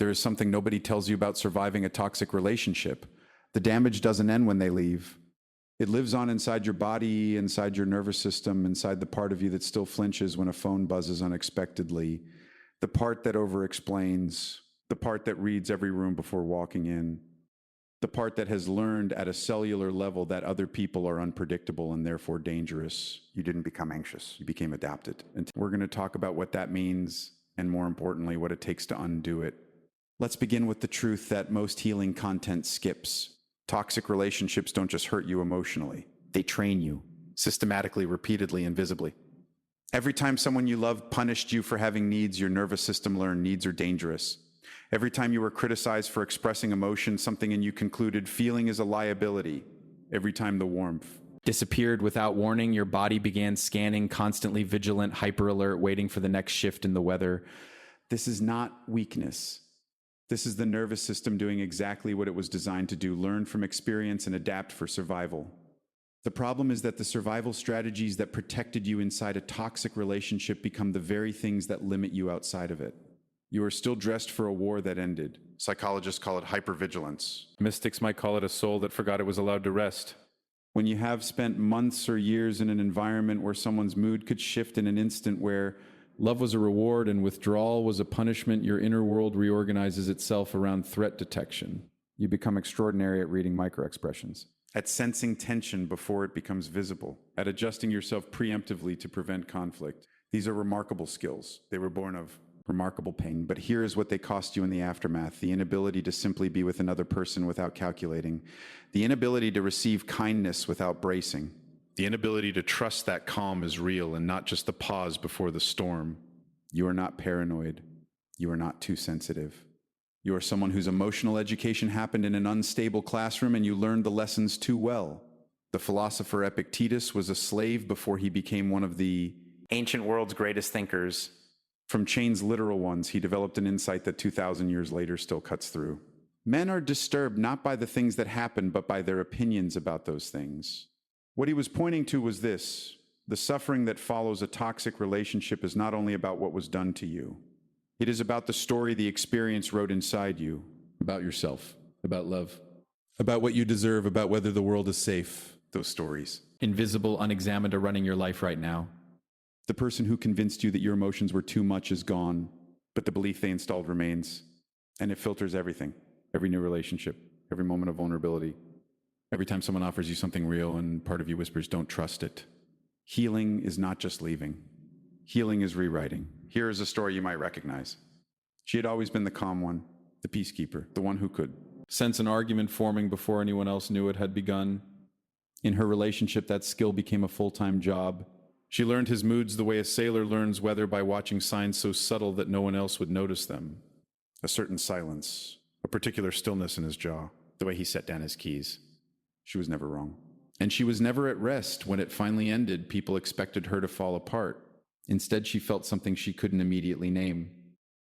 There is something nobody tells you about surviving a toxic relationship. The damage doesn't end when they leave. It lives on inside your body, inside your nervous system, inside the part of you that still flinches when a phone buzzes unexpectedly, the part that over-explains, the part that reads every room before walking in, the part that has learned at a cellular level that other people are unpredictable and therefore dangerous. You didn't become anxious, you became adapted. And we're going to talk about what that means and, more importantly, what it takes to undo it. Let's begin with the truth that most healing content skips. Toxic relationships don't just hurt you emotionally. They train you, systematically, repeatedly, and visibly. Every time someone you love punished you for having needs, your nervous system learned needs are dangerous. Every time you were criticized for expressing emotion, something in you concluded feeling is a liability. Every time the warmth disappeared without warning, your body began scanning, constantly vigilant, hyper alert, waiting for the next shift in the weather. This is not weakness. This is the nervous system doing exactly what it was designed to do: learn from experience and adapt for survival. The problem is that the survival strategies that protected you inside a toxic relationship become the very things that limit you outside of it. You are still dressed for a war that ended. Psychologists call it hypervigilance. Mystics might call it a soul that forgot it was allowed to rest. When you have spent months or years in an environment where someone's mood could shift in an instant, where love was a reward and withdrawal was a punishment, your inner world reorganizes itself around threat detection. You become extraordinary at reading microexpressions, at sensing tension before it becomes visible, at adjusting yourself preemptively to prevent conflict. These are remarkable skills. They were born of remarkable pain, but here is what they cost you in the aftermath: the inability to simply be with another person without calculating, the inability to receive kindness without bracing, the inability to trust that calm is real and not just the pause before the storm. You are not paranoid. You are not too sensitive. You are someone whose emotional education happened in an unstable classroom and you learned the lessons too well. The philosopher Epictetus was a slave before he became one of the ancient world's greatest thinkers. From Chain's literal ones, he developed an insight that 2,000 years later still cuts through. Men are disturbed not by the things that happen, but by their opinions about those things. What he was pointing to was this: the suffering that follows a toxic relationship is not only about what was done to you. It is about the story the experience wrote inside you, about yourself, about love, about what you deserve, about whether the world is safe. Those stories, invisible, unexamined, are running your life right now. The person who convinced you that your emotions were too much is gone, but the belief they installed remains, and it filters everything, every new relationship, every moment of vulnerability. Every time someone offers you something real and part of you whispers, don't trust it. Healing is not just leaving. Healing is rewriting. Here is a story you might recognize. She had always been the calm one, the peacekeeper, the one who could sense an argument forming before anyone else knew it had begun. In her relationship, that skill became a full-time job. She learned his moods the way a sailor learns weather, by watching signs so subtle that no one else would notice them. A certain silence, a particular stillness in his jaw, the way he set down his keys. She was never wrong. And she was never at rest. When it finally ended, people expected her to fall apart. Instead, she felt something she couldn't immediately name.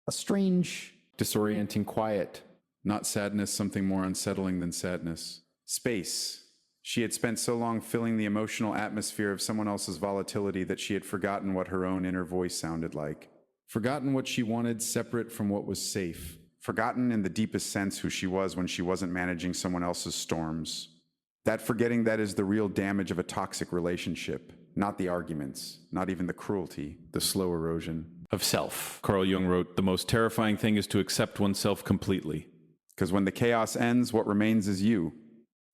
A strange, disorienting quiet. Not sadness, something more unsettling than sadness. Space. She had spent so long filling the emotional atmosphere of someone else's volatility that she had forgotten what her own inner voice sounded like. Forgotten what she wanted, separate from what was safe. Forgotten in the deepest sense who she was when she wasn't managing someone else's storms. That forgetting, that is the real damage of a toxic relationship. Not the arguments, not even the cruelty, the slow erosion of self. Carl Jung wrote, "The most terrifying thing is to accept oneself completely." Because when the chaos ends, what remains is you.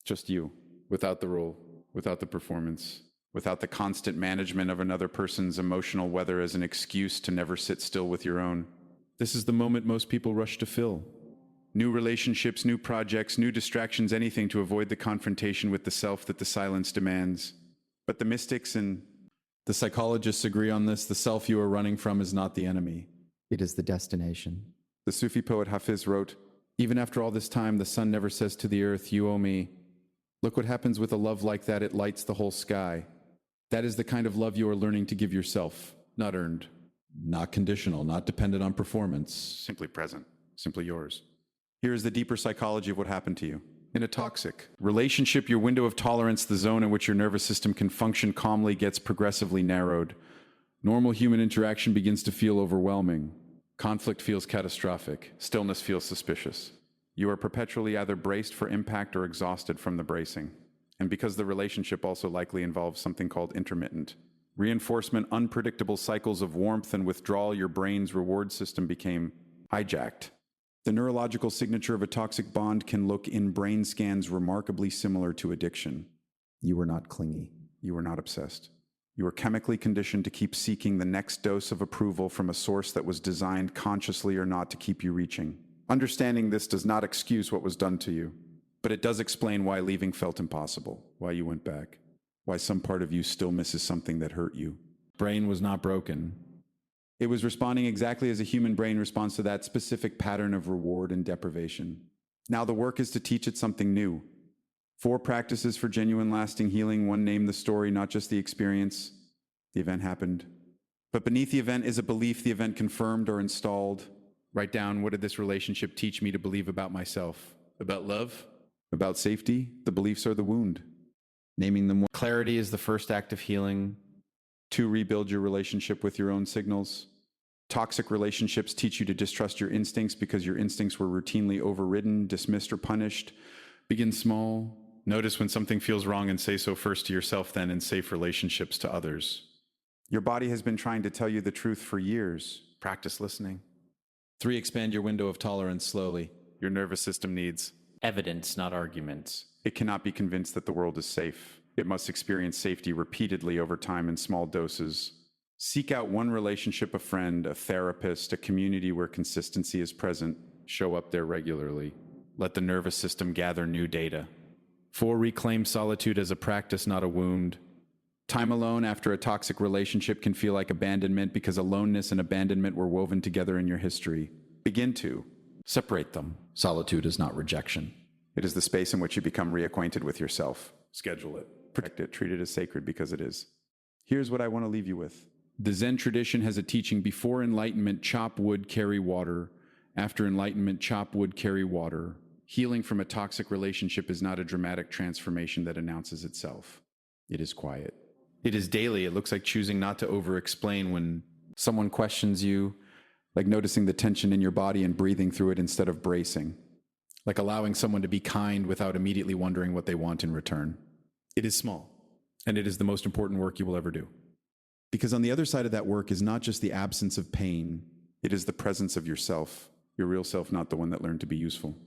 Just you. Without the role, without the performance, without the constant management of another person's emotional weather as an excuse to never sit still with your own. This is the moment most people rush to fill. New relationships, new projects, new distractions, anything to avoid the confrontation with the self that the silence demands. But the mystics and the psychologists agree on this: the self you are running from is not the enemy. It is the destination. The Sufi poet Hafiz wrote, "Even after all this time, the sun never says to the earth, 'You owe me.' Look what happens with a love like that. It lights the whole sky. That is the kind of love you are learning to give yourself. Not earned, not conditional, not dependent on performance. Simply present, simply yours." Here is the deeper psychology of what happened to you. In a toxic relationship, your window of tolerance, the zone in which your nervous system can function calmly, gets progressively narrowed. Normal human interaction begins to feel overwhelming. Conflict feels catastrophic. Stillness feels suspicious. You are perpetually either braced for impact or exhausted from the bracing. And because the relationship also likely involves something called intermittent reinforcement, unpredictable cycles of warmth and withdrawal, your brain's reward system became hijacked. The neurological signature of a toxic bond can look in brain scans remarkably similar to addiction. You were not clingy. You were not obsessed. You were chemically conditioned to keep seeking the next dose of approval from a source that was designed, consciously or not, to keep you reaching. Understanding this does not excuse what was done to you, but it does explain why leaving felt impossible, why you went back, why some part of you still misses something that hurt you. Brain was not broken. It was responding exactly as a human brain responds to that specific pattern of reward and deprivation. Now the work is to teach it something new. 4 practices for genuine lasting healing. 1, name the story, not just the experience. The event happened. But beneath the event is a belief the event confirmed or installed. Write down, what did this relationship teach me to believe about myself? About love? About safety? The beliefs are the wound. Naming them. Clarity is the first act of healing. 2, rebuild your relationship with your own signals. Toxic relationships teach you to distrust your instincts because your instincts were routinely overridden, dismissed, or punished. Begin small. Notice when something feels wrong and say so first to yourself, then in safe relationships to others. Your body has been trying to tell you the truth for years. Practice listening. 3, expand your window of tolerance slowly. Your nervous system needs evidence, not arguments. It cannot be convinced that the world is safe. It must experience safety repeatedly over time in small doses. Seek out one relationship, a friend, a therapist, a community where consistency is present. Show up there regularly. Let the nervous system gather new data. 4, reclaim solitude as a practice, not a wound. Time alone after a toxic relationship can feel like abandonment because aloneness and abandonment were woven together in your history. Begin to separate them. Solitude is not rejection. It is the space in which you become reacquainted with yourself. Schedule it. Protect it. Treat it as sacred because it is. Here's what I want to leave you with. The Zen tradition has a teaching: before enlightenment, chop wood, carry water. After enlightenment, chop wood, carry water. Healing from a toxic relationship is not a dramatic transformation that announces itself. It is quiet. It is daily. It looks like choosing not to over-explain when someone questions you, like noticing the tension in your body and breathing through it instead of bracing, like allowing someone to be kind without immediately wondering what they want in return. It is small, and it is the most important work you will ever do. Because on the other side of that work is not just the absence of pain, it is the presence of yourself, your real self, not the one that learned to be useful,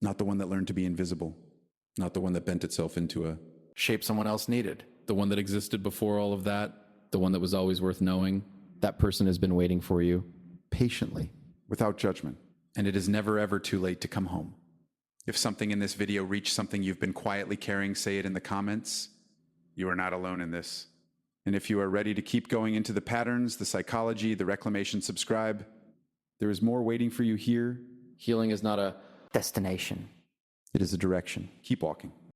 not the one that learned to be invisible, not the one that bent itself into a shape someone else needed, the one that existed before all of that, the one that was always worth knowing. That person has been waiting for you patiently, without judgment, and it is never ever too late to come home. If something in this video reached something you've been quietly carrying, say it in the comments. You are not alone in this. And if you are ready to keep going into the patterns, the psychology, the reclamation, subscribe. There is more waiting for you here. Healing is not a destination. It is a direction. Keep walking.